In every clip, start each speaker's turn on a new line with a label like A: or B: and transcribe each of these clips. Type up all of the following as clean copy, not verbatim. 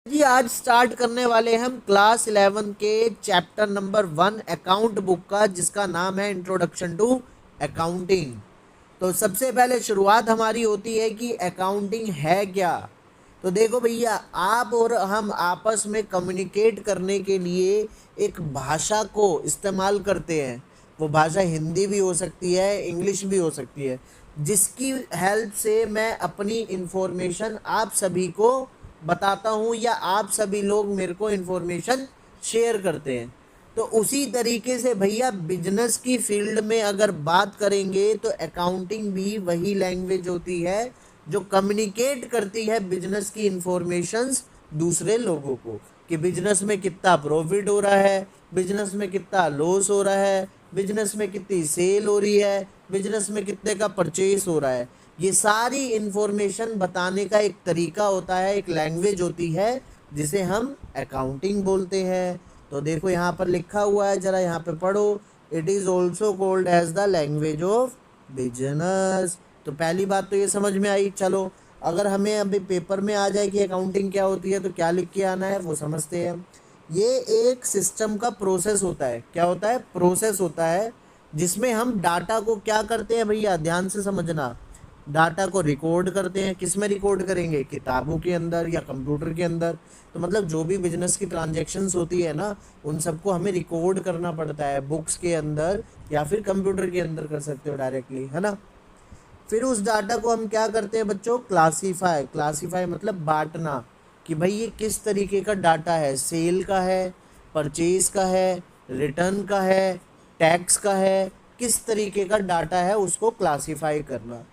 A: जी आज स्टार्ट करने वाले हम क्लास 11 के चैप्टर नंबर 1 अकाउंट बुक का, जिसका नाम है इंट्रोडक्शन टू अकाउंटिंग। तो सबसे पहले शुरुआत हमारी होती है कि अकाउंटिंग है क्या। तो देखो भैया, आप और हम आपस में कम्युनिकेट करने के लिए एक भाषा को इस्तेमाल करते हैं। वो भाषा हिंदी भी हो सकती है, इंग्लिश भी हो सकती है, जिसकी हेल्प से मैं अपनी इंफॉर्मेशन आप सभी को बताता हूँ या आप सभी लोग मेरे को इंफॉर्मेशन शेयर करते हैं। तो उसी तरीके से भैया बिजनेस की फील्ड में अगर बात करेंगे तो अकाउंटिंग भी वही लैंग्वेज होती है जो कम्युनिकेट करती है बिजनेस की इंफॉर्मेशंस दूसरे लोगों को, कि बिजनेस में कितना प्रॉफिट हो रहा है, बिजनेस में कितना लॉस हो रहा है, बिजनेस में कितनी सेल हो रही है, बिजनेस में कितने का परचेस हो रहा है। ये सारी इंफॉर्मेशन बताने का एक तरीका होता है, एक लैंग्वेज होती है जिसे हम अकाउंटिंग बोलते हैं। तो देखो यहाँ पर लिखा हुआ है, जरा यहाँ पे पढ़ो। It is also called as the language of business. तो पहली बात तो ये समझ में आई। चलो, अगर हमें अभी पेपर में आ जाए कि अकाउंटिंग क्या होती है तो क्या लिख के आना है वो समझते हैं। ये एक सिस्टम का प्रोसेस होता है। क्या होता है? प्रोसेस होता है, जिसमें हम डाटा को क्या करते हैं भैया, ध्यान से समझना। डाटा को रिकॉर्ड करते हैं। किस में रिकॉर्ड करेंगे? किताबों के अंदर या कंप्यूटर के अंदर। तो मतलब जो भी बिजनेस की ट्रांजैक्शंस होती है ना, उन सबको हमें रिकॉर्ड करना पड़ता है बुक्स के अंदर या फिर कंप्यूटर के अंदर कर सकते हो डायरेक्टली, है ना। फिर उस डाटा को हम क्या करते हैं बच्चों? क्लासीफाई। क्लासीफाई मतलब बांटना, कि भाई ये किस तरीके का डाटा है, सेल का है, परचेज का है, रिटर्न का है, टैक्स का है, किस तरीके का डाटा है उसको क्लासीफाई करना।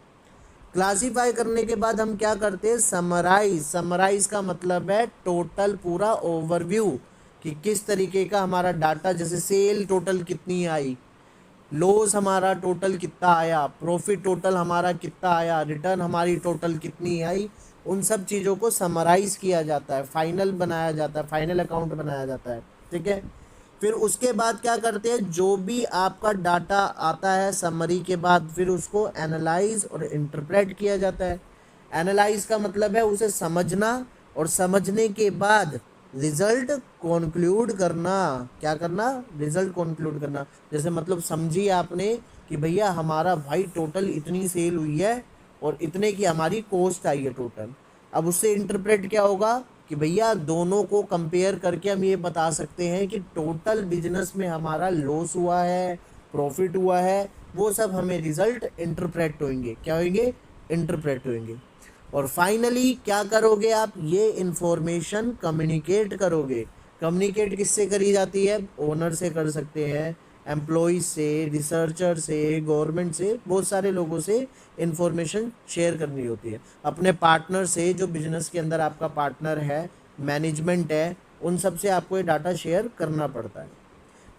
A: क्लासीफाई करने के बाद हम क्या करते हैं? समराइज। समराइज का मतलब है टोटल, पूरा ओवरव्यू, कि किस तरीके का हमारा डाटा, जैसे सेल टोटल कितनी आई, लॉस हमारा टोटल कितना आया, प्रॉफिट टोटल हमारा कितना आया, रिटर्न हमारी टोटल कितनी आई। उन सब चीज़ों को समराइज किया जाता है, फाइनल बनाया जाता है, फाइनल अकाउंट बनाया जाता है। ठीक है। फिर उसके बाद क्या करते हैं? जो भी आपका डाटा आता है समरी के बाद, फिर उसको एनालाइज और इंटरप्रेट किया जाता है। एनालाइज का मतलब है उसे समझना, और समझने के बाद रिजल्ट कॉन्क्लूड करना। क्या करना? रिजल्ट कॉन्क्लूड करना। जैसे मतलब समझिए आपने कि भैया हमारा भाई टोटल इतनी सेल हुई है और इतने की हमारी कॉस्ट आई है टोटल। अब उससे इंटरप्रेट क्या होगा कि भैया दोनों को कंपेयर करके हम ये बता सकते हैं कि टोटल बिजनेस में हमारा लॉस हुआ है, प्रॉफिट हुआ है। वो सब हमें रिजल्ट इंटरप्रेट होंगे। क्या होंगे? इंटरप्रेट होंगे। और फाइनली क्या करोगे आप? ये इंफॉर्मेशन कम्युनिकेट करोगे। कम्युनिकेट किससे करी जाती है? ओनर से कर सकते हैं, एम्प्लॉय से, रिसर्चर से, गवर्नमेंट से, बहुत सारे लोगों से इंफॉर्मेशन शेयर करनी होती है। अपने पार्टनर से, जो बिजनेस के अंदर आपका पार्टनर है, मैनेजमेंट है, उन सब से आपको ये डाटा शेयर करना पड़ता है।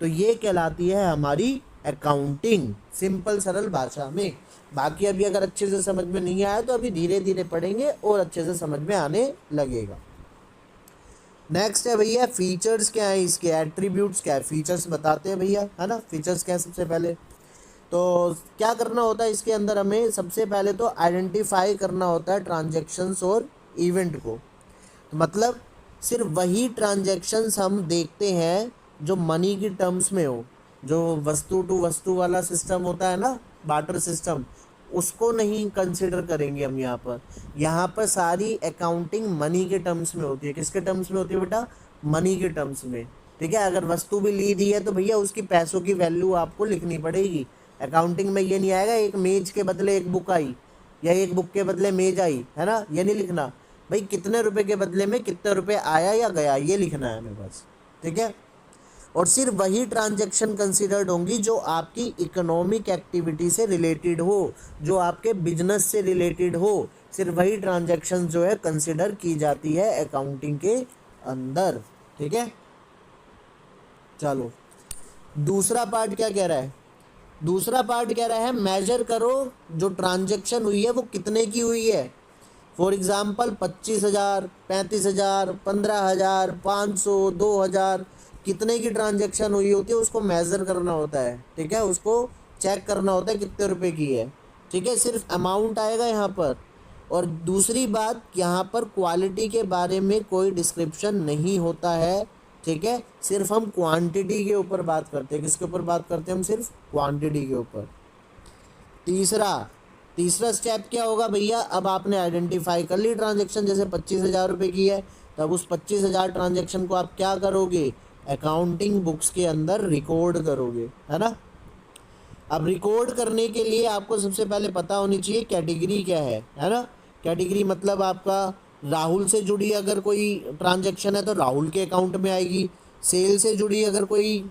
A: तो ये कहलाती है हमारी अकाउंटिंग, सिंपल सरल भाषा में। बाकी अभी अगर अच्छे से समझ में नहीं आया तो अभी धीरे धीरे पढ़ेंगे और अच्छे से समझ में आने लगेगा। नेक्स्ट है भैया फीचर्स। क्या है इसके? एट्रीब्यूट्स क्या है? फीचर्स बताते हैं भैया, है ना। फीचर्स क्या है? सबसे पहले तो क्या करना होता है इसके अंदर? हमें सबसे पहले तो आइडेंटिफाई करना होता है ट्रांजैक्शंस और इवेंट को। मतलब सिर्फ वही ट्रांजैक्शंस हम देखते हैं जो मनी की टर्म्स में हो, जो वस्तु टू वस्तु वाला सिस्टम होता है ना, बार्टर सिस्टम, उसको नहीं कंसिडर करेंगे हम यहाँ पर। यहाँ पर सारी अकाउंटिंग मनी के टर्म्स में होती है। किसके टर्म्स में होती है बेटा? मनी के टर्म्स में। ठीक है। अगर वस्तु भी ली दी है तो भैया उसकी पैसों की वैल्यू आपको लिखनी पड़ेगी। अकाउंटिंग में ये नहीं आएगा एक मेज के बदले एक बुक आई या एक बुक के बदले मेज आई, है ना। ये नहीं लिखना भाई, कितने रुपए के बदले में कितने रुपए आया या गया, ये लिखना है हमें बस। ठीक है। और सिर्फ वही ट्रांजैक्शन कंसीडर्ड होंगी जो आपकी इकोनॉमिक एक्टिविटी से रिलेटेड हो, जो आपके बिजनेस से रिलेटेड हो। सिर्फ वही ट्रांजैक्शन जो है कंसीडर की जाती है अकाउंटिंग के अंदर। ठीक है। चलो, दूसरा पार्ट क्या कह रहा है? दूसरा पार्ट कह रहा है मेजर करो जो ट्रांजैक्शन हुई है वो कितने की हुई है। फॉर एग्जाम्पल 25,000, 35,000, 15,000, 500, 2,000, कितने की ट्रांजैक्शन हुई होती है उसको मेज़र करना होता है। ठीक है। उसको चेक करना होता है कितने रुपए की है। ठीक है। सिर्फ अमाउंट आएगा यहाँ पर, और दूसरी बात, यहाँ पर क्वालिटी के बारे में कोई डिस्क्रिप्शन नहीं होता है, ठीक है। सिर्फ हम क्वांटिटी के ऊपर बात करते हैं। किसके ऊपर बात करते हैं हम? सिर्फ क्वांटिटी के ऊपर। तीसरा स्टेप क्या होगा भैया? अब आपने आइडेंटिफाई कर ली ट्रांजैक्शन, जैसे 25,000 रुपये की है, तब उस 25,000 ट्रांजैक्शन को आप क्या करोगे? अकाउंटिंग बुक्स के अंदर रिकॉर्ड करोगे, है ना। अब रिकॉर्ड करने के लिए आपको सबसे पहले पता होनी चाहिए कैटेगरी क्या है ना। कैटेगरी मतलब आपका राहुल से जुड़ी अगर कोई ट्रांजैक्शन है तो राहुल के अकाउंट में आएगी। सेल से जुड़ी अगर कोई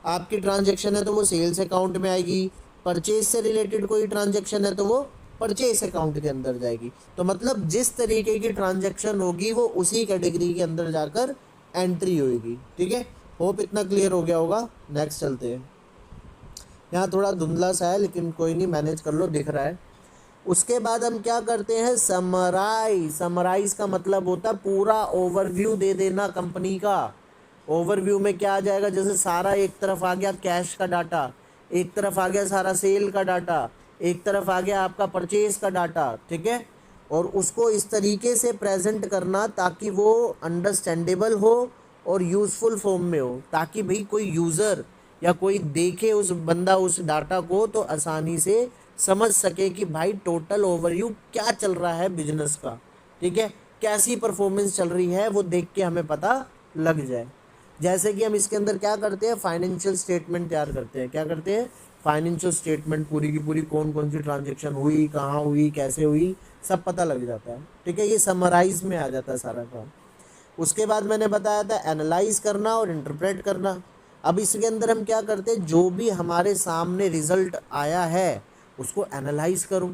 A: आपकी ट्रांजैक्शन है तो वो सेल्स अकाउंट में आएगी। परचेज से रिलेटेड कोई ट्रांजैक्शन है तो वो परचेज अकाउंट के अंदर जाएगी। तो मतलब जिस तरीके की ट्रांजैक्शन होगी वो उसी कैटेगरी के अंदर जाकर एंट्री होगी, ठीक है। होप इतना क्लियर हो गया होगा। नेक्स्ट चलते हैं। यहाँ थोड़ा धुंधला सा है लेकिन कोई नहीं, मैनेज कर लो, दिख रहा है। उसके बाद हम क्या करते हैं? समराइज। समराइज का मतलब होता है पूरा ओवरव्यू दे देना कंपनी का। ओवरव्यू में क्या आ जाएगा? जैसे सारा एक तरफ आ गया कैश का डाटा, एक तरफ आ गया सारा सेल का डाटा, एक तरफ आ गया आपका परचेज का डाटा, ठीक है। और उसको इस तरीके से प्रेजेंट करना ताकि वो अंडरस्टैंडेबल हो और यूज़फुल फॉर्म में हो, ताकि भाई कोई यूज़र या कोई देखे उस बंदा उस डाटा को तो आसानी से समझ सके कि भाई टोटल ओवरव्यू क्या चल रहा है बिजनेस का, ठीक है। कैसी परफॉर्मेंस चल रही है वो देख के हमें पता लग जाए। जैसे कि हम इसके अंदर क्या करते हैं? फाइनेंशियल स्टेटमेंट तैयार करते हैं। क्या करते हैं? फाइनेंशियल स्टेटमेंट, पूरी की पूरी कौन कौन सी ट्रांजेक्शन हुई, कहाँ हुई, कैसे हुई, सब पता लग जाता है, ठीक है। ये समराइज में आ जाता है सारा काम। उसके बाद मैंने बताया था एनालाइज करना और इंटरप्रेट करना। अब इसके अंदर हम क्या करते हैं? जो भी हमारे सामने रिजल्ट आया है उसको एनालाइज करो,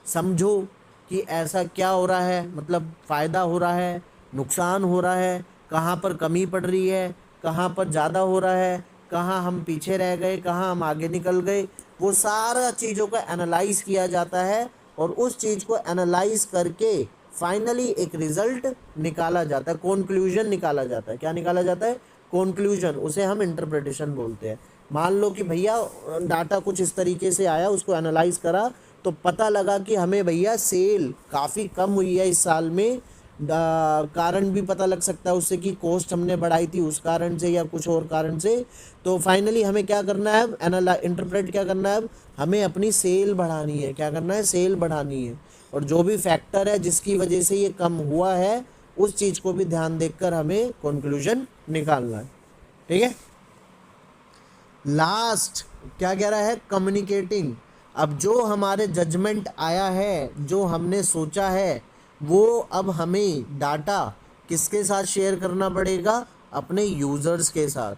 A: समझो कि ऐसा क्या हो रहा है, मतलब फ़ायदा हो रहा है, नुकसान हो रहा है, कहाँ पर कमी पड़ रही है, कहाँ पर ज़्यादा हो रहा है, कहाँ हम पीछे रह गए, कहाँ हम आगे निकल गए। वो सारा चीज़ों का एनालाइज किया जाता है और उस चीज़ को एनालाइज करके फाइनली एक रिजल्ट निकाला जाता है, कॉन्क्लूजन निकाला जाता है। क्या निकाला जाता है? कॉन्क्लूजन। उसे हम इंटरप्रिटेशन बोलते हैं। मान लो कि भैया डाटा कुछ इस तरीके से आया, उसको एनालाइज करा तो पता लगा कि हमें भैया सेल काफ़ी कम हुई है इस साल में। कारण भी पता लग सकता है उससे कि कॉस्ट हमने बढ़ाई थी उस कारण से या कुछ और कारण से। तो फाइनली हमें क्या करना है? अब इंटरप्रेट क्या करना है? अब हमें अपनी सेल बढ़ानी है। क्या करना है? सेल बढ़ानी है। और जो भी फैक्टर है जिसकी वजह से ये कम हुआ है उस चीज़ को भी ध्यान देखकर हमें कंक्लूजन निकालना है, ठीक है। लास्ट क्या कह रहा है? कम्युनिकेटिंग। अब जो हमारे जजमेंट आया है, जो हमने सोचा है, वो अब हमें डाटा किसके साथ शेयर करना पड़ेगा? अपने यूज़र्स के साथ,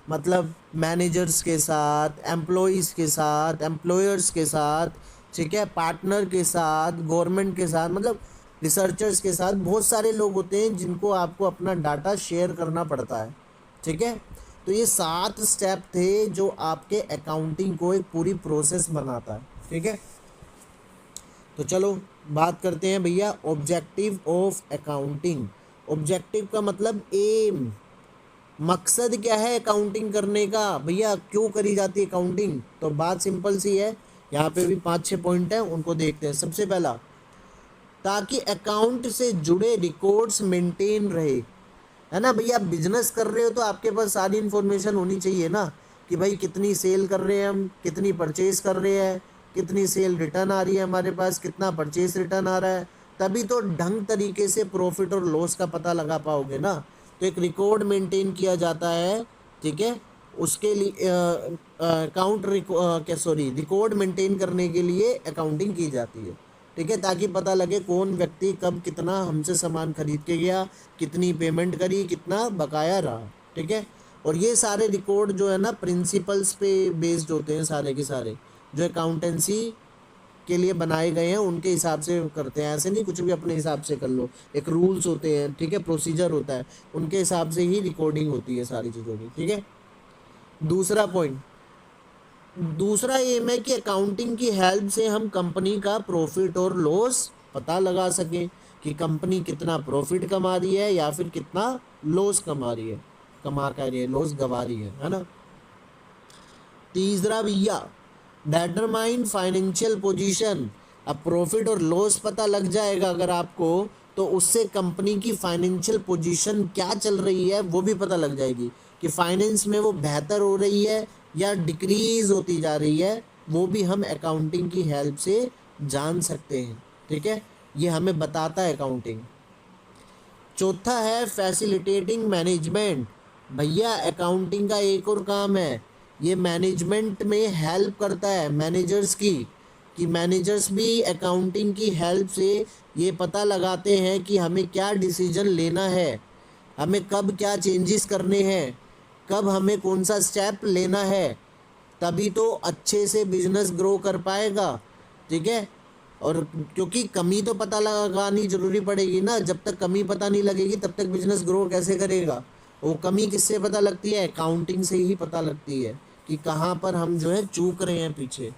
A: मतलब मैनेजर्स के साथ, एम्प्लॉयज़ के साथ, एम्प्लॉयर्स के साथ, ठीक है, पार्टनर के साथ, गवर्नमेंट के साथ, मतलब रिसर्चर्स के साथ। बहुत सारे लोग होते हैं जिनको आपको अपना डाटा शेयर करना पड़ता है, ठीक है। तो ये 7 स्टेप थे जो आपके अकाउंटिंग को एक पूरी प्रोसेस बनाता है, ठीक है। तो चलो बात करते हैं भैया ऑब्जेक्टिव ऑफ अकाउंटिंग। ऑब्जेक्टिव का मतलब एम, मकसद क्या है अकाउंटिंग करने का? भैया क्यों करी जाती है अकाउंटिंग? तो बात सिंपल सी है, यहाँ पे भी 5-6 पॉइंट हैं, उनको देखते हैं। सबसे पहला, ताकि अकाउंट से जुड़े रिकॉर्ड्स मेंटेन रहे, है ना। भैया आप बिजनेस कर रहे हो तो आपके पास सारी इन्फॉर्मेशन होनी चाहिए ना, कि भाई कितनी सेल कर रहे हैं हम, कितनी परचेज कर रहे हैं, कितनी सेल रिटर्न आ रही है हमारे पास, कितना परचेज रिटर्न आ रहा है, तभी तो ढंग तरीके से प्रॉफिट और लॉस का पता लगा पाओगे ना। तो एक रिकॉर्ड मेंटेन किया जाता है, ठीक है। उसके लिए रिकॉर्ड मेंटेन करने के लिए अकाउंटिंग की जाती है, ठीक है, ताकि पता लगे कौन व्यक्ति कब कितना हमसे सामान खरीद के गया, कितनी पेमेंट करी, कितना बकाया रहा, ठीक है। और ये सारे रिकॉर्ड जो है ना प्रिंसिपल्स पे बेस्ड होते हैं, सारे के सारे जो अकाउंटेंसी के लिए बनाए गए हैं उनके हिसाब से करते हैं। ऐसे नहीं कुछ भी अपने हिसाब से कर लो, एक रूल्स होते हैं, ठीक है, प्रोसीजर होता है, उनके हिसाब से ही रिकॉर्डिंग होती है सारी चीज़ों की, ठीक है। दूसरा पॉइंट, दूसरा एम है कि अकाउंटिंग की हेल्प से हम कंपनी का प्रॉफिट और लॉस पता लगा सकें कि कंपनी कितना प्रॉफिट कमा रही है या फिर कितना लॉस कमा रही है, लॉस गवा रही है ना। तीसरा भैया, डेटरमाइन फाइनेंशियल पोजीशन, अब प्रॉफिट और लॉस पता लग जाएगा अगर आपको, तो उससे कंपनी की फाइनेंशियल पोजीशन क्या चल रही है वो भी पता लग जाएगी कि फाइनेंस में वो बेहतर हो रही है या डिक्रीज होती जा रही है, वो भी हम अकाउंटिंग की हेल्प से जान सकते हैं। ठीक है, ये हमें बताता है अकाउंटिंग। चौथा है फैसिलिटेटिंग मैनेजमेंट। भैया अकाउंटिंग का एक और काम है, ये मैनेजमेंट में हेल्प करता है मैनेजर्स की, कि मैनेजर्स भी अकाउंटिंग की हेल्प से ये पता लगाते हैं कि हमें क्या डिसीजन लेना है, हमें कब क्या चेंजेस करने हैं, कब हमें कौन सा स्टेप लेना है, तभी तो अच्छे से बिजनेस ग्रो कर पाएगा। ठीक है, और क्योंकि कमी तो पता लगानी जरूरी पड़ेगी ना, जब तक कमी पता नहीं लगेगी तब तक बिजनेस ग्रो कैसे करेगा। वो कमी किससे पता लगती है? अकाउंटिंग से ही पता लगती है कि कहाँ पर हम जो है चूक रहे हैं पीछे।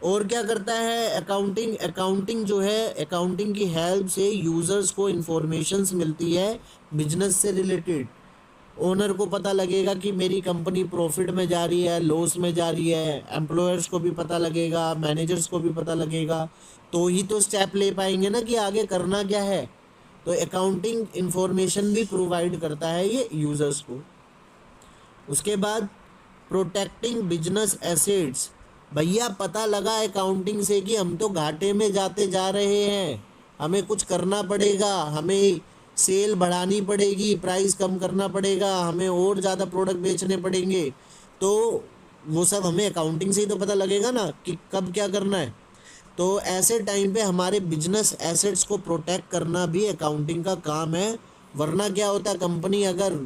A: और क्या करता है अकाउंटिंग? अकाउंटिंग जो है, अकाउंटिंग की हेल्प से यूजर्स को इंफॉर्मेशंस मिलती है बिजनेस से रिलेटेड। ओनर को पता लगेगा कि मेरी कंपनी प्रॉफिट में जा रही है, लॉस में जा रही है, एम्प्लॉयर्स को भी पता लगेगा, मैनेजर्स को भी पता लगेगा, तो ही तो स्टेप ले पाएंगे ना कि आगे करना क्या है। तो अकाउंटिंग इंफॉर्मेशन भी प्रोवाइड करता है ये यूजर्स को। उसके बाद प्रोटेक्टिंग बिजनेस एसेट्स। भैया पता लगा अकाउंटिंग से कि हम तो घाटे में जाते जा रहे हैं, हमें कुछ करना पड़ेगा, हमें सेल बढ़ानी पड़ेगी, प्राइस कम करना पड़ेगा, हमें और ज़्यादा प्रोडक्ट बेचने पड़ेंगे, तो वो सब हमें अकाउंटिंग से ही तो पता लगेगा ना कि कब क्या करना है। तो ऐसे टाइम पे हमारे बिजनेस एसेट्स को प्रोटेक्ट करना भी अकाउंटिंग का काम है। वरना क्या होता है, कंपनी अगर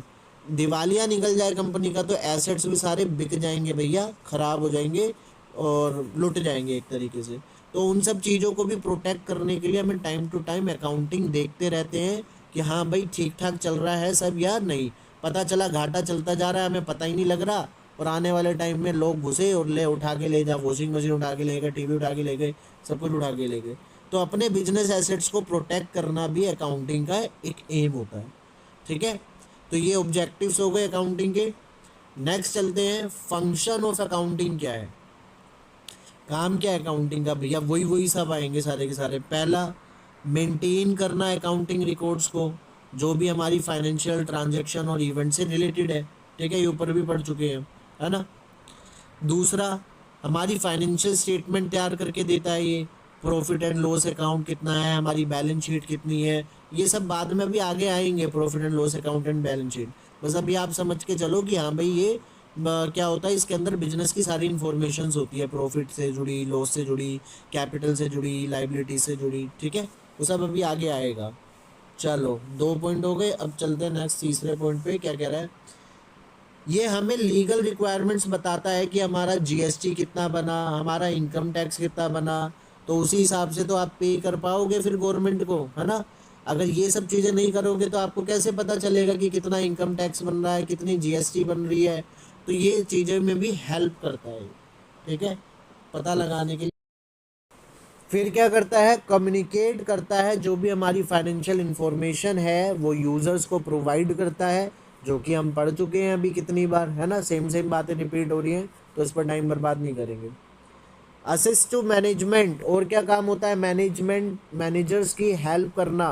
A: दिवालिया निकल जाए कंपनी का, तो एसेट्स भी सारे बिक जाएंगे भैया, खराब हो जाएंगे और लुट जाएंगे एक तरीके से। तो उन सब चीज़ों को भी प्रोटेक्ट करने के लिए हमें टाइम टू टाइम अकाउंटिंग देखते रहते हैं कि हाँ भाई ठीक ठाक चल रहा है सब या नहीं। पता चला घाटा चलता जा रहा है, हमें पता ही नहीं लग रहा, और आने वाले टाइम में लोग घुसे और ले उठा के ले जा, वॉशिंग मशीन उठा के ले गए, टीवी उठा के ले गए, सब कुछ उठा के ले गए। तो अपने बिजनेस एसेट्स को प्रोटेक्ट करना भी अकाउंटिंग का एक एम होता है। ठीक है, तो ये ऑब्जेक्टिव्स हो गए अकाउंटिंग के। नेक्स्ट चलते हैं, फंक्शन ऑफ अकाउंटिंग क्या है, काम क्या है अकाउंटिंग का? भैया वही वही सब आएंगे सारे के सारे। पहला, मेंटेन करना अकाउंटिंग रिकॉर्ड्स को, जो भी हमारी फाइनेंशियल ट्रांजैक्शन और इवेंट से रिलेटेड है। ठीक है, ये ऊपर भी पढ़ चुके हैं, है ना। दूसरा, हमारी फाइनेंशियल स्टेटमेंट तैयार करके देता है ये, प्रॉफिट एंड लॉस अकाउंट कितना है, हमारी बैलेंस शीट कितनी है, ये सब बाद में भी आगे आएंगे, profit and loss account and balance sheet. बस अभी आप समझ के चलो कि हाँ भाई ये क्या होता है, इसके अंदर बिजनेस की सारी इंफॉर्मेशन होती है, प्रॉफिट से जुड़ी, लॉस से जुड़ी, कैपिटल से जुड़ी, लाइबिलिटी से जुड़ी। ठीक है, वो सब अभी आगे आएगा। चलो 2 पॉइंट हो गए, अब चलते हैं नेक्स्ट तीसरे पॉइंट पे। क्या कह रहा है, ये हमें लीगल रिक्वायरमेंट्स बताता है कि हमारा जीएसटी कितना बना, हमारा इनकम टैक्स कितना बना, तो उसी हिसाब से तो आप पे कर पाओगे फिर गवर्नमेंट को, है ना। अगर ये सब चीज़ें नहीं करोगे तो आपको कैसे पता चलेगा कि कितना इनकम टैक्स बन रहा है, कितनी जीएसटी बन रही है। तो ये चीज़ें में भी हेल्प करता है। ठीक है, पता लगाने के लिए। फिर क्या करता है, कम्युनिकेट करता है, जो भी हमारी फाइनेंशियल इंफॉर्मेशन है वो यूज़र्स को प्रोवाइड करता है, जो कि हम पढ़ चुके हैं अभी कितनी बार, है ना। सेम सेम बातें रिपीट हो रही हैं, तो इस पर टाइम बर्बाद नहीं करेंगे। असिस्ट टू मैनेजमेंट, और क्या काम होता है, मैनेजर्स की हेल्प करना,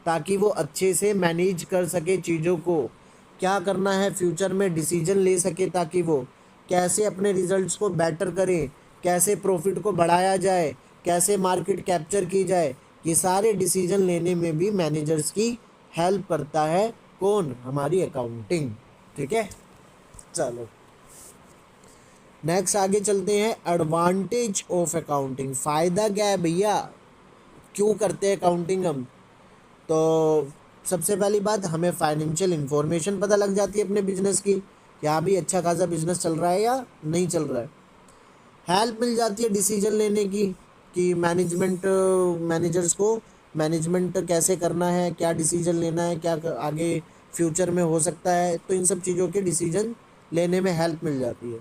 A: ताकि वो अच्छे से मैनेज कर सके चीज़ों को, क्या करना है फ्यूचर में डिसीजन ले सके, ताकि वो कैसे अपने रिजल्ट्स को बेटर करें, कैसे प्रॉफिट को बढ़ाया जाए, कैसे मार्केट कैप्चर की जाए, ये सारे डिसीजन लेने में भी मैनेजर्स की हेल्प करता है। कौन? हमारी अकाउंटिंग। ठीक है, चलो नेक्स्ट आगे चलते हैं, एडवांटेज ऑफ अकाउंटिंग। फ़ायदा क्या है भैया, क्यों करते हैं अकाउंटिंग हम? तो सबसे पहली बात, हमें फाइनेंशियल इंफॉर्मेशन पता लग जाती है अपने बिजनेस की, कि हाँ भी अच्छा खासा बिजनेस चल रहा है या नहीं चल रहा है। हेल्प मिल जाती है डिसीजन लेने की, कि मैनेजर्स को मैनेजमेंट कैसे करना है, क्या डिसीजन लेना है, क्या आगे फ्यूचर में हो सकता है, तो इन सब चीज़ों के डिसीजन लेने में हेल्प मिल जाती है।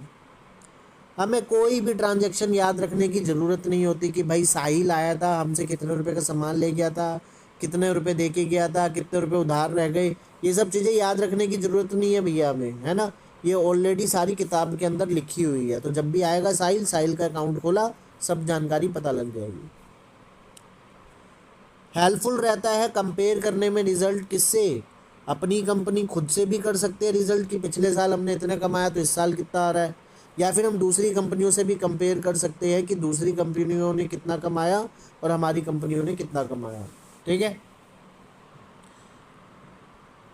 A: हमें कोई भी ट्रांजैक्शन याद रखने की ज़रूरत नहीं होती कि भाई साहिल आया था, हमसे कितने रुपए का सामान ले गया था, कितने रुपए दे के गया था, कितने रुपए उधार रह गए, ये सब चीज़ें याद रखने की ज़रूरत नहीं है भैया हमें, है ना। ये ऑलरेडी सारी किताब के अंदर लिखी हुई है। तो जब भी आएगा साहिल, साहिल का अकाउंट खोला, सब जानकारी पता लग जाएगी। हेल्पफुल रहता है कंपेयर करने में रिजल्ट किससे, अपनी कंपनी खुद से भी कर सकते हैं रिजल्ट कि पिछले साल हमने इतना कमाया तो इस साल कितना आ रहा है, या फिर हम दूसरी कंपनियों से भी कंपेयर कर सकते हैं कि दूसरी कंपनियों ने कितना कमाया और हमारी कंपनियों ने कितना कमाया। ठीक है।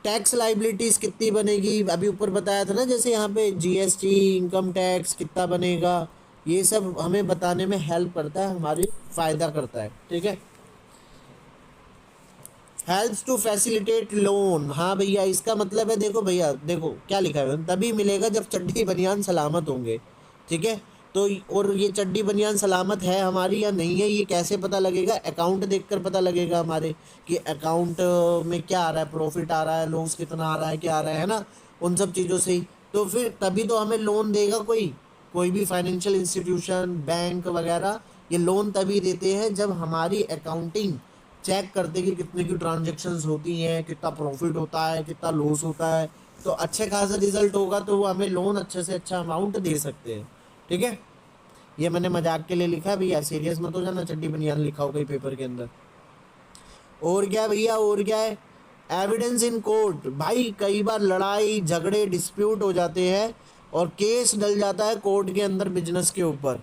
A: टैक्स लाइबिलिटीज कितनी बनेगी, अभी ऊपर बताया था ना, जैसे यहाँ पे जीएसटी, इनकम टैक्स कितना बनेगा, ये सब हमें बताने में हेल्प करता है, हमारी फायदा करता है। ठीक है। हेल्प्स टू फैसिलिटेट लोन, हाँ भैया इसका मतलब है, देखो भैया देखो क्या लिखा है, तभी मिलेगा जब चड्डी बनियान सलामत होंगे। ठीक है। तो और ये चड्डी बनियान सलामत है हमारी या नहीं है, ये कैसे पता लगेगा, अकाउंट देखकर पता लगेगा हमारे कि अकाउंट में क्या आ रहा है, प्रॉफिट आ रहा है, लॉस कितना आ रहा है, क्या आ रहा है ना, उन सब चीज़ों से ही तो फिर तभी तो हमें लोन देगा कोई कोई भी फाइनेंशियल इंस्टीट्यूशन, बैंक वगैरह, ये लोन तभी देते हैं जब हमारी अकाउंटिंग चेक करते कि कितने की ट्रांजेक्शन्स होती हैं, कितना प्रॉफिट होता है, कितना लॉस होता है, तो अच्छे खासा रिजल्ट होगा तो वो हमें लोन अच्छे से अच्छा अमाउंट दे सकते हैं। ठीक है। ये मैंने मजाक के लिए लिखा है भैया, सीरियस मत हो जाना, चड्डी बनियान लिखा हो कहीं पेपर के अंदर। और क्या है भैया, और क्या है, एविडेंस इन कोर्ट, भाई कई बार लड़ाई झगड़े डिस्प्यूट हो जाते हैं और केस डल जाता है कोर्ट के अंदर बिजनेस के ऊपर।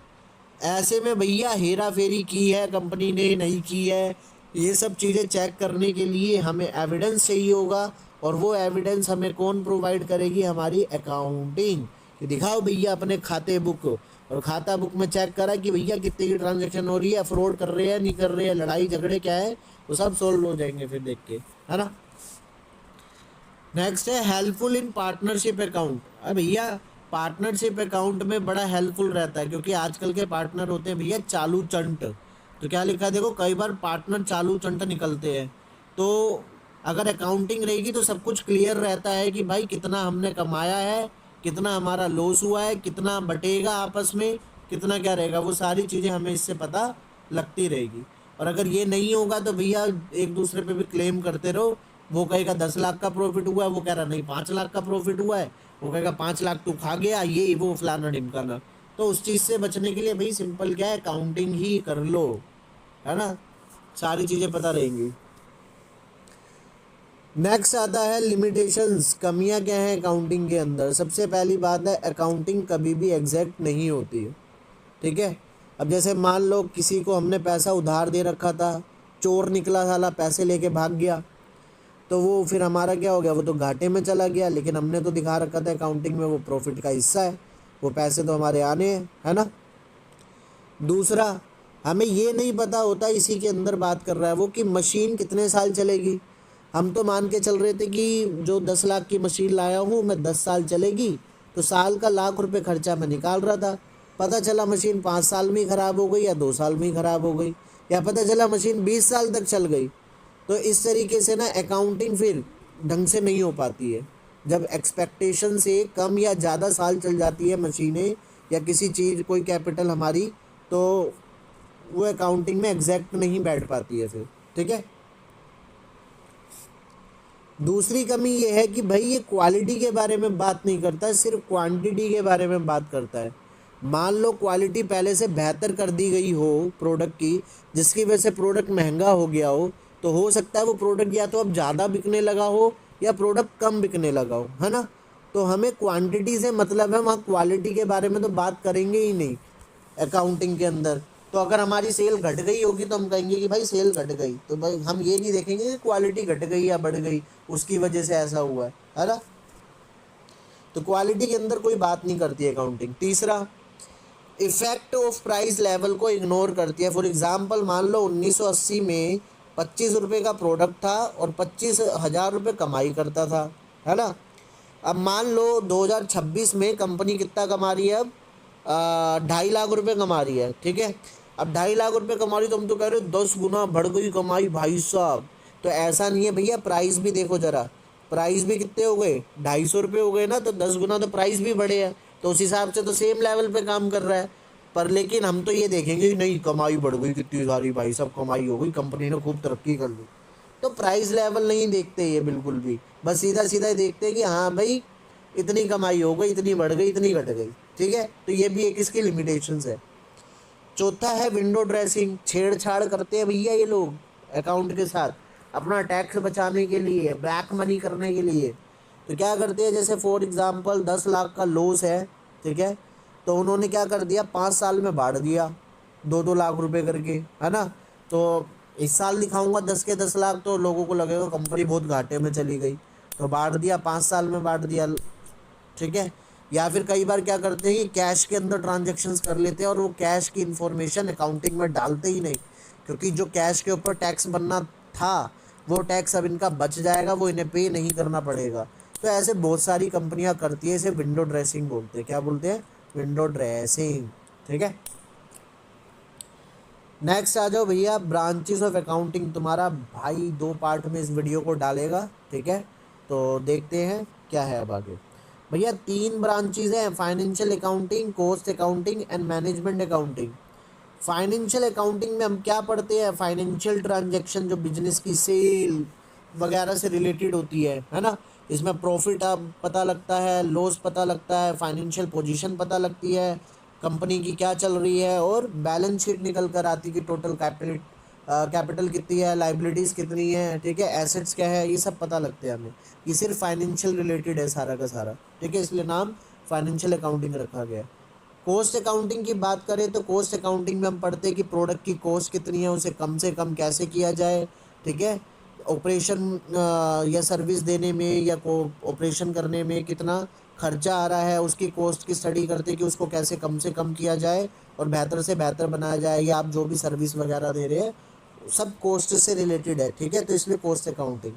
A: ऐसे में भैया हेरा फेरी की है कंपनी ने, नहीं की है, ये सब चीज़ें चेक करने के लिए हमें एविडेंस चाहिए होगा, और वो एविडेंस हमें कौन प्रोवाइड करेगी, हमारी अकाउंटिंग, कि दिखाओ भैया अपने खाते बुक, और खाता बुक में चेक करा कि भैया कितने की ट्रांजैक्शन हो रही है, फ्रॉड कर रहे हैं नहीं कर रहे हैं, लड़ाई झगड़े क्या है, वो सब सोल्व हो जाएंगे फिर देख के, है ना। नेक्स्ट है हेल्पफुल इन पार्टनरशिप अकाउंट। अब भैया पार्टनरशिप अकाउंट में बड़ा हेल्पफुल रहता है, क्योंकि आजकल के पार्टनर होते हैं भैया चालू चंट। तो क्या लिखा है देखो, कई बार पार्टनर चालू चंट निकलते हैं, तो अगर अकाउंटिंग रहेगी तो सब कुछ क्लियर रहता है कि भाई कितना हमने कमाया है, कितना हमारा लॉस हुआ है, कितना बटेगा आपस में, कितना क्या रहेगा, वो सारी चीज़ें हमें इससे पता लगती रहेगी। और अगर ये नहीं होगा तो भैया एक दूसरे पे भी क्लेम करते रहो, वो कहेगा 10 लाख का प्रॉफिट हुआ है, वो कह रहा नहीं 5 लाख का प्रॉफिट हुआ है, वो कहेगा 5 लाख तू खा गया, ये वो फलाना ढिमकाना। तो उस चीज़ से बचने के लिए भाई सिंपल क्या है, अकाउंटिंग ही कर लो, है ना, सारी चीज़ें पता रहेंगी। नेक्स्ट आता है लिमिटेशंस, कमियां क्या हैं अकाउंटिंग के अंदर। सबसे पहली बात है, अकाउंटिंग कभी भी एग्जैक्ट नहीं होती है। ठीक है। अब जैसे मान लो किसी को हमने पैसा उधार दे रखा था, चोर निकला साला, पैसे लेके भाग गया, तो वो फिर हमारा क्या हो गया, वो तो घाटे में चला गया, लेकिन हमने तो दिखा रखा था अकाउंटिंग में वो प्रॉफिट का हिस्सा है, वो पैसे तो हमारे आने हैं, है ना। दूसरा, हमें ये नहीं पता होता, इसी के अंदर बात कर रहा है वो, कि मशीन कितने साल चलेगी। हम तो मान के चल रहे थे कि जो 10 लाख की मशीन लाया हूँ मैं, 10 साल चलेगी, तो साल का ₹1,00,000 खर्चा मैं निकाल रहा था, पता चला मशीन 5 साल में ही ख़राब हो गई, या 2 साल में ही ख़राब हो गई, या पता चला मशीन 20 साल तक चल गई। तो इस तरीके से ना अकाउंटिंग फिर ढंग से नहीं हो पाती है। जब एक्सपेक्टेशन से कम या ज़्यादा साल चल जाती है मशीनें या किसी चीज़ कोई कैपिटल हमारी, तो वो अकाउंटिंग में एग्जैक्ट नहीं बैठ पाती है फिर। ठीक है। दूसरी कमी ये है कि भाई ये क्वालिटी के बारे में बात नहीं करता, सिर्फ क्वांटिटी के बारे में बात करता है। मान लो क्वालिटी पहले से बेहतर कर दी गई हो प्रोडक्ट की, जिसकी वजह से प्रोडक्ट महंगा हो गया हो, तो हो सकता है वो प्रोडक्ट या तो अब ज़्यादा बिकने लगा हो या प्रोडक्ट कम बिकने लगा हो, है ना। तो हमें क्वांटिटी से मतलब है, वहाँ क्वालिटी के बारे में तो बात करेंगे ही नहीं अकाउंटिंग के अंदर। तो अगर हमारी सेल घट गई होगी तो हम कहेंगे कि भाई सेल घट गई, तो भाई हम ये नहीं देखेंगे कि क्वालिटी घट गई या बढ़ गई, उसकी वजह से ऐसा हुआ है ना। तो क्वालिटी के अंदर कोई बात नहीं करती है अकाउंटिंग। तीसरा, इफेक्ट ऑफ प्राइस लेवल को इग्नोर करती है। फॉर एग्जांपल मान लो 1980 में 25 रुपये का प्रोडक्ट था और 25,000 रुपये कमाई करता था, है ना। अब मान लो 2026 में कंपनी कितना कमा रही है, अब 2.5 लाख रुपये कमा रही है। ठीक है। अब 2.5 लाख रुपये कमा रही, तो हम तो कह रहे हो 10 गुना बढ़ गई कमाई भाई साहब। तो ऐसा नहीं है भैया, प्राइस भी देखो जरा, प्राइस भी कितने हो गए, 250 रुपये हो गए ना, तो 10 गुना तो प्राइस भी बढ़े हैं, तो उस हिसाब से तो सेम लेवल पे काम कर रहा है। पर लेकिन हम तो ये देखेंगे कि नहीं कमाई बढ़ गई कितनी सारी, भाई सब कमाई हो गई, कंपनी ने खूब तरक्की कर ली। तो प्राइस लेवल नहीं देखते ये बिल्कुल भी, बस सीधा सीधा देखते हैं कि हाँ भाई इतनी कमाई हो गई, इतनी बढ़ गई, इतनी घट गई। ठीक है। तो ये भी एक इसकी लिमिटेशंस है। चौथा है विंडो ड्रेसिंग, छेड़छाड़ करते हैं भैया ये लोग अकाउंट के साथ अपना टैक्स बचाने के लिए, ब्लैक मनी करने के लिए। तो क्या करते हैं, जैसे फॉर एग्जांपल 10 लाख का लॉस है, ठीक है, तो उन्होंने क्या कर दिया, 5 साल में बांट दिया 2-2 लाख रुपए करके, है ना। तो इस साल दिखाऊंगा 10 के 10 लाख, तो लोगों को लगेगा कंपनी बहुत घाटे में चली गई, तो बांट दिया, 5 साल में बांट दिया, ठीक है। या फिर कई बार क्या करते हैं कि कैश के अंदर ट्रांजेक्शन्स कर लेते हैं और वो कैश की इंफॉर्मेशन अकाउंटिंग में डालते ही नहीं, क्योंकि जो कैश के ऊपर टैक्स बनना था वो टैक्स अब इनका बच जाएगा, वो इन्हें पे नहीं करना पड़ेगा। तो ऐसे बहुत सारी कंपनियां करती है, इसे विंडो ड्रेसिंग बोलते हैं। क्या बोलते हैं? विंडो ड्रेसिंग, ठीक है। नेक्स्ट आ जाओ भैया, ब्रांचेस ऑफ अकाउंटिंग। तुम्हारा भाई 2 पार्ट में इस वीडियो को डालेगा, ठीक है। तो देखते हैं क्या है अब आगे। भैया 3 ब्रांचेस हैं, financial accounting, cost accounting and management accounting. Financial accounting में हम क्या पढ़ते हैं? फाइनेंशियल ट्रांजैक्शन, जो बिजनेस की सेल वगैरह से रिलेटेड होती है ना। इसमें प्रॉफिट अब पता लगता है, लॉस पता लगता है, फाइनेंशियल पोजीशन पता लगती है, कंपनी की क्या चल रही है, और बैलेंस शीट निकल कर आती है कि टोटल कैपिटल कितनी है, लाइबिलिटीज़ कितनी है, ठीक है, एसेट्स क्या है, ये सब पता लगते हैं हमें। ये सिर्फ फाइनेंशियल रिलेटेड है सारा का सारा, ठीक है, इसलिए नाम फाइनेंशियल अकाउंटिंग रखा गया है। कॉस्ट अकाउंटिंग की बात करें तो कॉस्ट अकाउंटिंग में हम पढ़ते हैं कि प्रोडक्ट की कॉस्ट कितनी है, उसे कम से कम कैसे किया जाए, ठीक है। ऑपरेशन या सर्विस देने में या को ऑपरेशन करने में कितना खर्चा आ रहा है, उसकी कॉस्ट की स्टडी करते हैं कि उसको कैसे कम से कम किया जाए और बेहतर से बेहतर बनाया जाए, या आप जो भी सर्विस वगैरह दे रहे हैं सब कॉस्ट से रिलेटेड है, ठीक है, तो इसलिए कॉस्ट अकाउंटिंग।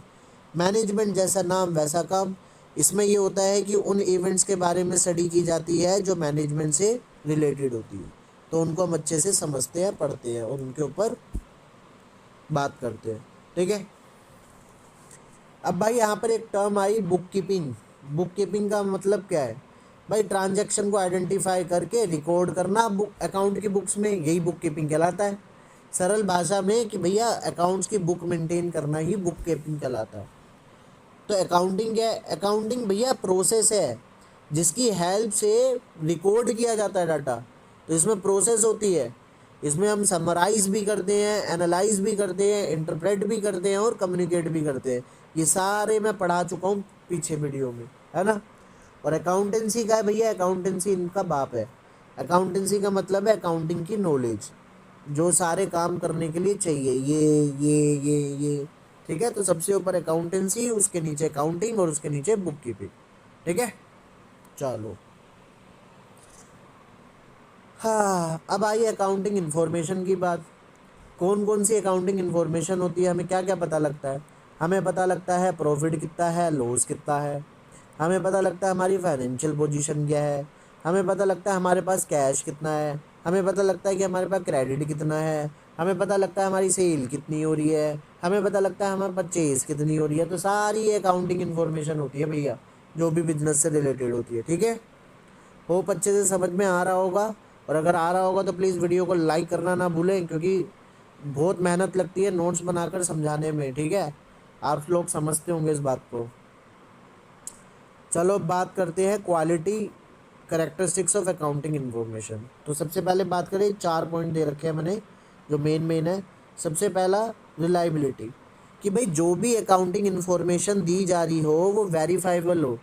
A: मैनेजमेंट, जैसा नाम वैसा काम। इसमें ये होता है कि उन इवेंट्स के बारे में स्टडी की जाती है जो मैनेजमेंट से रिलेटेड होती है, तो उनको हम अच्छे से समझते हैं, पढ़ते हैं और उनके ऊपर बात करते हैं, ठीक है। अब भाई यहाँ पर एक टर्म आई, बुक कीपिंग। बुक कीपिंग का मतलब क्या है भाई? ट्रांजैक्शन को आइडेंटिफाई करके रिकॉर्ड करना बुक अकाउंट की बुक्स में, यही बुक कीपिंग कहलाता है। सरल भाषा में कि भैया अकाउंट्स की बुक मेंटेन करना ही बुक कीपिंग कहलाता है। तो अकाउंटिंग क्या है? अकाउंटिंग भैया प्रोसेस है जिसकी हेल्प से रिकॉर्ड किया जाता है डाटा। तो इसमें प्रोसेस होती है, इसमें हम समराइज भी करते हैं, एनालाइज भी करते हैं, इंटरप्रेट भी करते हैं और कम्युनिकेट भी करते हैं। ये सारे मैं पढ़ा चुका हूँ पीछे वीडियो में, है ना। और अकाउंटेंसी का है भैया, अकाउंटेंसी इनका बाप है। अकाउंटेंसी का मतलब है अकाउंटिंग की नॉलेज, जो सारे काम करने के लिए चाहिए, ये, ठीक है। तो सबसे ऊपर अकाउंटेंसी, उसके नीचे अकाउंटिंग और उसके नीचे बुक कीपिंग, ठीक है। चलो हाँ, अब आई अकाउंटिंग इन्फॉर्मेशन की बात। कौन कौन सी अकाउंटिंग इन्फॉर्मेशन होती है? हमें क्या क्या पता लगता है? हमें पता लगता है प्रॉफिट कितना है, लॉस कितना है, हमें पता लगता है हमारी फाइनेंशियल पोजीशन क्या है, हमें पता लगता है हमारे पास कैश कितना है, हमें पता लगता है कि हमारे पास क्रेडिट कितना है, हमें पता लगता है हमारी सेल कितनी हो रही है, हमें पता लगता है हमारे परचेज कितनी हो रही है। तो सारी अकाउंटिंग इन्फॉर्मेशन होती है भैया, जो भी बिजनेस से रिलेटेड होती है, ठीक है। होप अच्छे से समझ में आ रहा होगा, और अगर आ रहा होगा तो प्लीज़ वीडियो को लाइक करना ना भूलें, क्योंकि बहुत मेहनत लगती है नोट्स बनाकर समझाने में, ठीक है। आप लोग समझते होंगे इस बात को। चलो अब बात करते हैं quality characteristics of accounting information. तो सबसे पहले बात करें, 4 पॉइंट दे रखे हैं मैंने जो मेन है। सबसे पहला रिलायबिलिटी, कि भाई जो भी अकाउंटिंग इन्फॉर्मेशन दी जा रही हो वो वेरीफाइबल हो,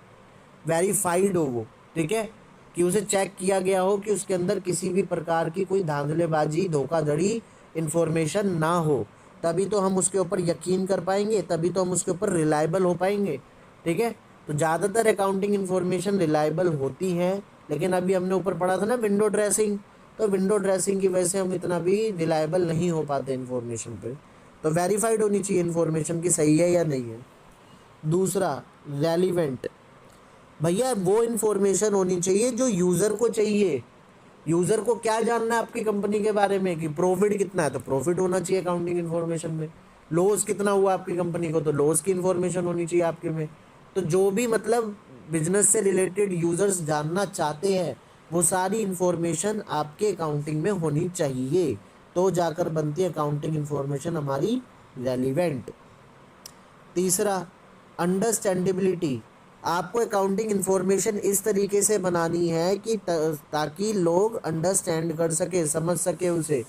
A: वेरीफाइड हो वो, ठीक है, कि उसे चेक किया गया हो कि उसके अंदर किसी भी प्रकार की कोई धांधलेबाजी, धोखाधड़ी इन्फॉर्मेशन ना हो। तभी तो हम उसके ऊपर यकीन कर पाएंगे, तभी तो हम उसके ऊपर रिलायबल हो पाएंगे, ठीक है। तो ज़्यादातर अकाउंटिंग इन्फॉर्मेशन रिलायबल होती हैं, लेकिन अभी हमने ऊपर पढ़ा था ना विंडो ड्रेसिंग, तो विंडो ड्रेसिंग की वजह से हम इतना भी रिलायबल नहीं हो पाते इन्फॉर्मेशन पे। तो वेरीफाइड होनी चाहिए इन्फॉर्मेशन की सही है या नहीं है। दूसरा रेलिवेंट, भैया वो इन्फॉर्मेशन होनी चाहिए जो यूज़र को चाहिए। यूज़र को क्या जानना है आपकी कंपनी के बारे में, कि प्रॉफिट कितना है तो प्रॉफिट होना चाहिए अकाउंटिंग इन्फॉर्मेशन में, लॉस कितना हुआ आपकी कंपनी को तो लॉस की इन्फॉर्मेशन होनी चाहिए आपके में। तो जो भी मतलब बिजनेस से रिलेटेड यूज़र्स जानना चाहते हैं वो सारी इन्फॉर्मेशन आपके अकाउंटिंग में होनी चाहिए, तो जाकर बनती है अकाउंटिंग इन्फॉर्मेशन हमारी रेलिवेंट। तीसरा अंडरस्टैंडेबिलिटी, आपको अकाउंटिंग इन्फॉर्मेशन इस तरीके से बनानी है कि ताकि लोग अंडरस्टैंड कर सके, समझ सके उसे।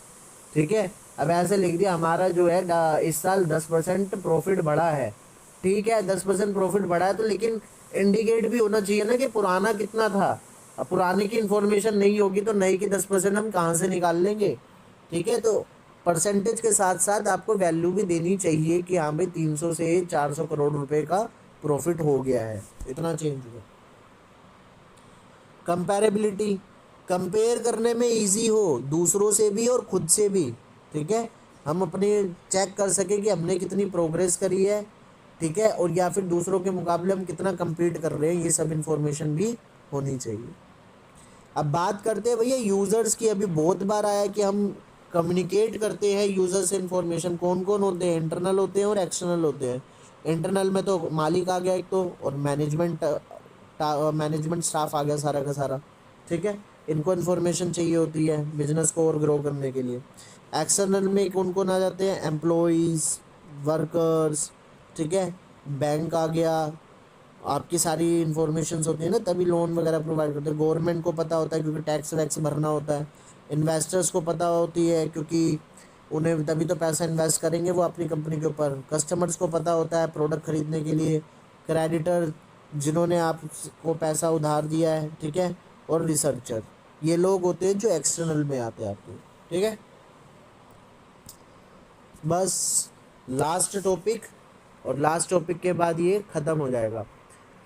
A: ठीक है, अब ऐसे लिख दिया हमारा जो है इस साल 10% प्रॉफिट बढ़ा है। ठीक है, 10% प्रॉफिट बढ़ा है, तो लेकिन इंडिकेट भी होना चाहिए ना कि पुराना कितना था। अब पुराने की इन्फॉर्मेशन नहीं होगी तो नए की 10% हम कहाँ से निकाल लेंगे। ठीक है, तो परसेंटेज के साथ साथ आपको वैल्यू भी देनी चाहिए कि हाँ भाई 300 से 400 करोड़ रुपए का प्रॉफिट हो गया है, इतना चेंज हुआ। कंपैरेबिलिटी, कंपेयर करने में इजी हो दूसरों से भी और खुद से भी। ठीक है, हम अपने चेक कर सके कि हमने कितनी प्रोग्रेस करी है। ठीक है, और या फिर दूसरों के मुकाबले हम कितना कम्पीट कर रहे हैं, ये सब इन्फॉर्मेशन भी होनी चाहिए। अब बात करते हैं भैया यूज़र्स की। अभी बहुत बार आया कि हम कम्युनिकेट करते हैं यूज़र से इन्फॉर्मेशन। कौन कौन होते हैं? इंटरनल होते हैं और एक्सटर्नल होते हैं। इंटरनल में तो मालिक आ गया एक तो, और मैनेजमेंट स्टाफ आ गया सारा का सारा। ठीक है, इनको इन्फॉर्मेशन चाहिए होती है बिजनेस को और ग्रो करने के लिए। एक्सटर्नल में कौन कौन आ जाते हैं? Employees, workers. ठीक है, बैंक आ गया, आपकी सारी इन्फॉर्मेशंस होती है ना, तभी लोन वगैरह प्रोवाइड करते हैं। गवर्नमेंट को पता होता है क्योंकि टैक्स वैक्स भरना होता है। इन्वेस्टर्स को पता होती है क्योंकि उन्हें तभी तो पैसा इन्वेस्ट करेंगे वो अपनी कंपनी के ऊपर। कस्टमर्स को पता होता है प्रोडक्ट खरीदने के लिए। क्रेडिटर, जिन्होंने आपको पैसा उधार दिया है। ठीक है, और रिसर्चर, ये लोग होते हैं जो एक्सटर्नल में आते हैं आपके। ठीक है, बस लास्ट टॉपिक, और लास्ट टॉपिक के बाद ये ख़त्म हो जाएगा।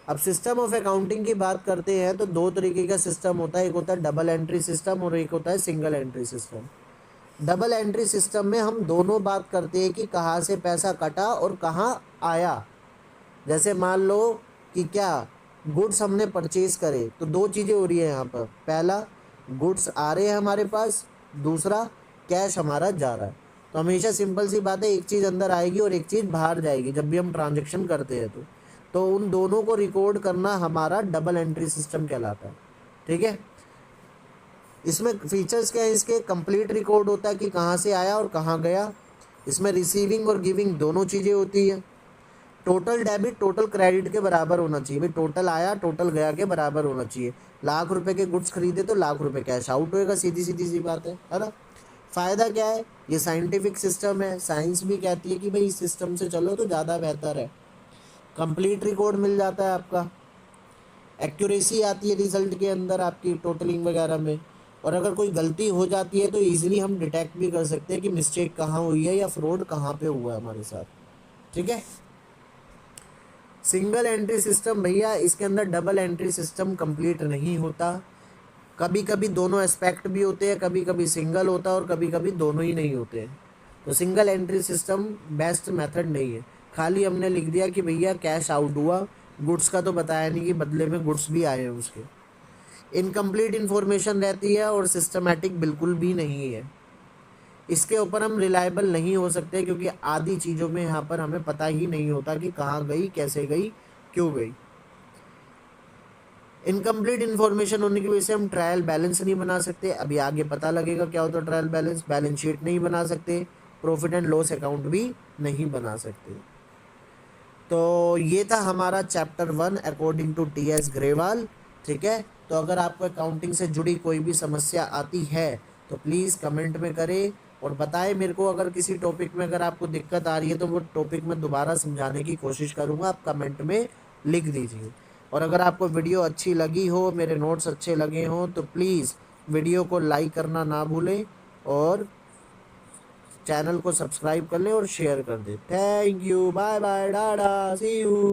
A: अब सिस्टम ऑफ अकाउंटिंग की बात करते हैं तो दो तरीके का सिस्टम होता है, एक होता है डबल एंट्री सिस्टम और एक होता है single entry system. Double entry system में हम दोनों बात करते हैं कि कहाँ से पैसा कटा और कहाँ आया। जैसे मान लो कि क्या गुड्स हमने परचेज करे, तो दो चीज़ें हो रही है यहाँ पर। पहला, गुड्स आ रहे हैं हमारे पास, दूसरा कैश हमारा जा रहा है। तो हमेशा सिंपल सी बात है, एक चीज़ अंदर आएगी और एक चीज़ बाहर जाएगी जब भी हम ट्रांजेक्शन करते हैं तो उन दोनों को रिकॉर्ड करना हमारा डबल एंट्री सिस्टम कहलाता है। ठीक है, इसमें फीचर्स क्या है? इसके कंप्लीट रिकॉर्ड होता है कि कहाँ से आया और कहाँ गया। इसमें रिसीविंग और गिविंग दोनों चीज़ें होती है। टोटल डेबिट टोटल क्रेडिट के बराबर होना चाहिए भाई, टोटल आया टोटल गया के बराबर होना चाहिए। लाख रुपए के गुड्स खरीदे तो लाख रुपए कैश आउट होएगा, सीधी सीधी सी बात है ना। फ़ायदा क्या है? ये साइंटिफिक सिस्टम है, साइंस भी कहती है कि भाई इस सिस्टम से चलो तो ज़्यादा बेहतर है। कंप्लीट रिकॉर्ड मिल जाता है आपका, एक्यूरेसी आती है रिजल्ट के अंदर आपकी टोटलिंग वगैरह में। और अगर कोई गलती हो जाती है तो इजीली हम डिटेक्ट भी कर सकते हैं कि मिस्टेक कहाँ हुई है या फ्रॉड कहाँ पे हुआ है हमारे साथ। ठीक है, सिंगल एंट्री सिस्टम भैया, इसके अंदर डबल एंट्री सिस्टम कंप्लीट नहीं होता। कभी कभी दोनों एस्पेक्ट भी होते हैं, कभी कभी सिंगल होता है और कभी कभी दोनों ही नहीं होते हैं। तो single entry system best method नहीं है। खाली हमने लिख दिया कि भैया कैश आउट हुआ, गुड्स का तो बताया नहीं कि बदले में गुड्स भी आए हैं उसके। इनकम्प्लीट इन्फॉर्मेशन रहती है और सिस्टमेटिक बिल्कुल भी नहीं है। इसके ऊपर हम रिलायबल नहीं हो सकते क्योंकि आधी चीज़ों में यहाँ पर हमें पता ही नहीं होता कि कहाँ गई, कैसे गई, क्यों गई। इनकम्प्लीट इन्फॉर्मेशन होने की वजह से हम ट्रायल बैलेंस नहीं बना सकते। अभी आगे पता लगेगा क्या होता है ट्रायल बैलेंस। बैलेंस शीट नहीं बना सकते, प्रॉफिट एंड लॉस अकाउंट भी नहीं बना सकते। तो ये था हमारा chapter 1 according to T S. Grewal. ठीक है, तो अगर आपको अकाउंटिंग से जुड़ी कोई भी समस्या आती है तो प्लीज़ कमेंट में करें और बताएं मेरे को। अगर किसी टॉपिक में अगर आपको दिक्कत आ रही है तो वो टॉपिक मैं दोबारा समझाने की कोशिश करूँगा, आप कमेंट में लिख दीजिए। और अगर आपको वीडियो अच्छी लगी हो, मेरे नोट्स अच्छे लगे हों, तो प्लीज़ वीडियो को लाइक करना ना भूलें और चैनल को सब्सक्राइब कर लें और शेयर कर दें। Thank you, bye bye, tata, see you.